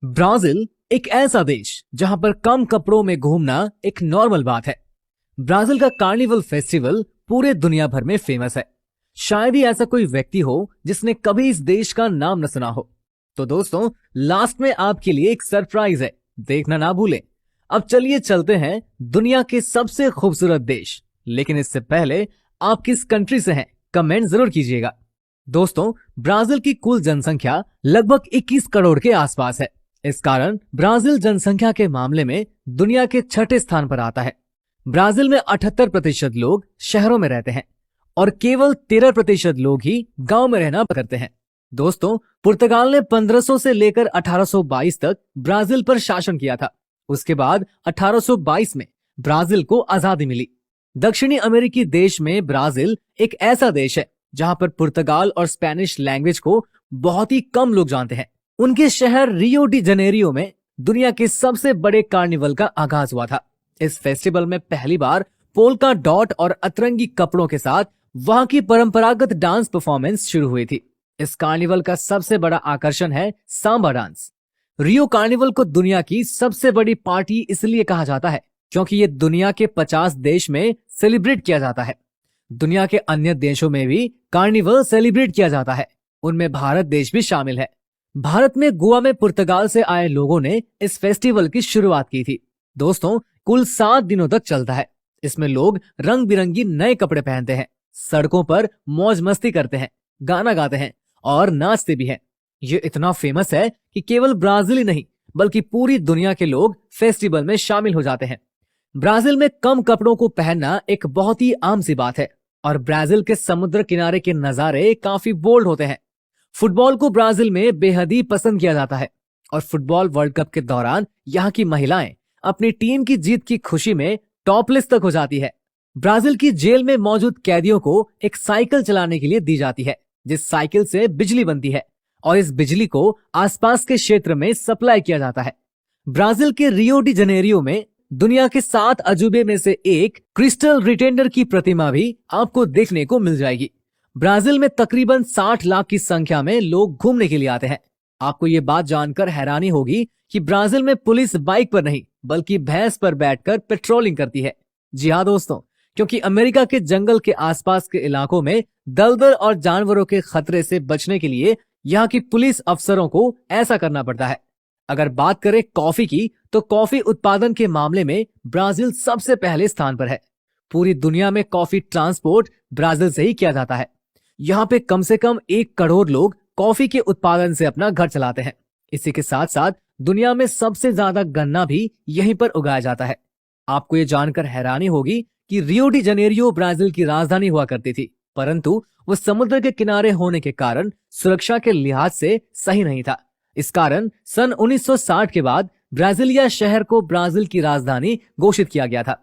Brazil एक ऐसा देश जहां पर कम कपड़ों में घूमना एक नॉर्मल बात है। ब्राजील का कार्निवल फेस्टिवल पूरे दुनिया भर में फेमस है। शायद ही ऐसा कोई व्यक्ति हो जिसने कभी इस देश का नाम न सुना हो। तो दोस्तों, लास्ट में आपके लिए एक सरप्राइज है, देखना ना भूलें। अब चलिए चलते हैं दुनिया के सबसे खूबसूरत देश। लेकिन इससे पहले आप किस कंट्री से हैं, कमेंट जरूर कीजिएगा। दोस्तों, ब्राजील की कुल जनसंख्या लगभग 21 करोड़ के आसपास है। इस कारण ब्राजील जनसंख्या के मामले में दुनिया के छठे स्थान पर आता है। ब्राजील में 78% लोग शहरों में रहते हैं और केवल 13% लोग ही गांव में रहना करते हैं। दोस्तों, पुर्तगाल ने 1500 से लेकर 1822 तक ब्राजील पर शासन किया था। उसके बाद 1822 में ब्राजील को आजादी मिली। दक्षिणी अमेरिकी देश में ब्राजील एक ऐसा देश है जहां पर पुर्तगाल और स्पेनिश लैंग्वेज को बहुत ही कम लोग जानते हैं। उनके शहर रियो डी जनेरियो में दुनिया के सबसे बड़े कार्निवल का आगाज हुआ था। इस फेस्टिवल में पहली बार पोल्का डॉट और अतरंगी कपड़ों के साथ वहां की परंपरागत डांस परफॉर्मेंस शुरू हुई थी। इस कार्निवल का सबसे बड़ा आकर्षण है सांबा डांस। रियो कार्निवल को दुनिया की सबसे बड़ी पार्टी इसलिए कहा जाता है क्योंकि ये दुनिया के 50 देश में सेलिब्रेट किया जाता है। दुनिया के अन्य देशों में भी कार्निवल सेलिब्रेट किया जाता है, उनमें भारत देश भी शामिल है। भारत में गोवा में पुर्तगाल से आए लोगों ने इस फेस्टिवल की शुरुआत की थी। दोस्तों, कुल 7 दिनों तक चलता है। इसमें लोग रंग बिरंगी नए कपड़े पहनते हैं, सड़कों पर मौज मस्ती करते हैं, गाना गाते हैं और नाचते भी हैं। ये इतना फेमस है कि केवल ब्राजील ही नहीं बल्कि पूरी दुनिया के लोग फेस्टिवल में शामिल हो जाते हैं। ब्राजील में कम कपड़ों को पहनना एक बहुत ही आम सी बात है और ब्राजील के समुद्र किनारे के नजारे काफी बोल्ड होते हैं। फुटबॉल को ब्राजील में बेहद ही पसंद किया जाता है और फुटबॉल वर्ल्ड कप के दौरान यहाँ की महिलाएं अपनी टीम की जीत की खुशी में टॉपलेस तक हो जाती है। ब्राजील की जेल में मौजूद कैदियों को एक साइकिल चलाने के लिए दी जाती है, जिस साइकिल से बिजली बनती है और इस बिजली को आसपास के क्षेत्र में सप्लाई किया जाता है। ब्राजील के रियो डी जनेरियो में दुनिया के 7 अजूबे में से एक क्रिस्टल रिटेंडर की प्रतिमा भी आपको देखने को मिल जाएगी। ब्राजील में तकरीबन 60 लाख की संख्या में लोग घूमने के लिए आते हैं। आपको ये बात जानकर हैरानी होगी कि ब्राजील में पुलिस बाइक पर नहीं बल्कि भैंस पर बैठकर पेट्रोलिंग करती है। जी हाँ दोस्तों, क्योंकि अमेरिका के जंगल के आसपास के इलाकों में दलदल और जानवरों के खतरे से बचने के लिए यहाँ की पुलिस अफसरों को ऐसा करना पड़ता है। अगर बात करें कॉफी की, तो कॉफी उत्पादन के मामले में ब्राजील सबसे पहले स्थान पर है। पूरी दुनिया में कॉफी ट्रांसपोर्ट ब्राजील से ही किया जाता है। यहाँ पे कम से कम 1 करोड़ लोग कॉफी के उत्पादन से अपना घर चलाते हैं। इसी के साथ साथ दुनिया में सबसे ज्यादा गन्ना भी यहीं पर उगाया जाता है। आपको ये जानकर हैरानी होगी कि रियो डी जनेरियो ब्राजील की राजधानी हुआ करती थी, परंतु वो समुद्र के किनारे होने के कारण सुरक्षा के लिहाज से सही नहीं था। इस कारण सन 1960 के बाद ब्राजीलिया शहर को ब्राजील की राजधानी घोषित किया गया था।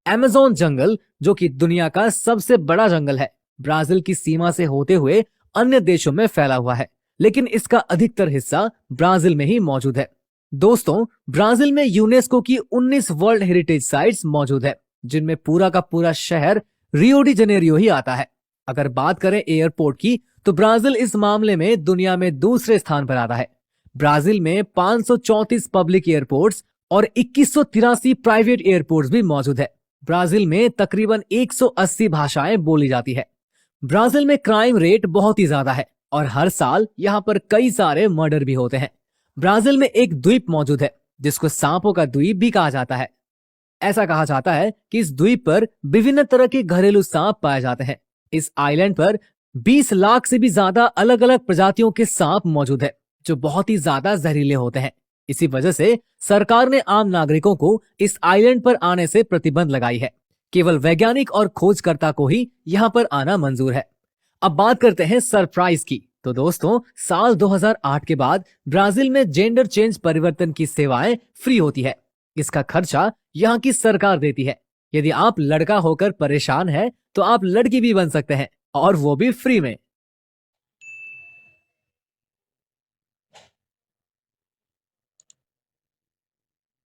अमेज़न जंगल, जो कि दुनिया का सबसे बड़ा जंगल है, ब्राजील की सीमा से होते हुए अन्य देशों में फैला हुआ है, लेकिन इसका अधिकतर हिस्सा ब्राजील में ही मौजूद है। दोस्तों, ब्राजील में यूनेस्को की 19 वर्ल्ड हेरिटेज साइट्स मौजूद है, जिनमें पूरा का पूरा शहर रियो डी जनेरियो ही आता है। अगर बात करें एयरपोर्ट की, तो ब्राजील इस मामले में दुनिया में दूसरे स्थान पर आता है। ब्राजील में 534 पब्लिक एयरपोर्ट्स और 2183 प्राइवेट एयरपोर्ट्स भी मौजूद है। ब्राजील में तकरीबन 180 भाषाएं बोली जाती है। ब्राजील में क्राइम रेट बहुत ही ज्यादा है और हर साल यहाँ पर कई सारे मर्डर भी होते हैं। ब्राजील में एक द्वीप मौजूद है जिसको सांपों का द्वीप भी कहा जाता है। ऐसा कहा जाता है कि इस द्वीप पर विभिन्न तरह के घरेलू सांप पाए जाते हैं। इस आइलैंड पर 20 लाख से भी ज्यादा अलग अलग प्रजातियों के सांप मौजूद है, जो बहुत ही ज्यादा जहरीले होते हैं। इसी वजह से सरकार ने आम नागरिकों को इस आइलैंड पर आने से प्रतिबंध लगाई है। केवल वैज्ञानिक और खोजकर्ता को ही यहाँ पर आना मंजूर है। अब बात करते हैं सरप्राइज की। तो दोस्तों, साल 2008 के बाद ब्राजील में जेंडर चेंज परिवर्तन की सेवाएं फ्री होती है। इसका खर्चा यहाँ की सरकार देती है। यदि आप लड़का होकर परेशान है तो आप लड़की भी बन सकते हैं, और वो भी फ्री में।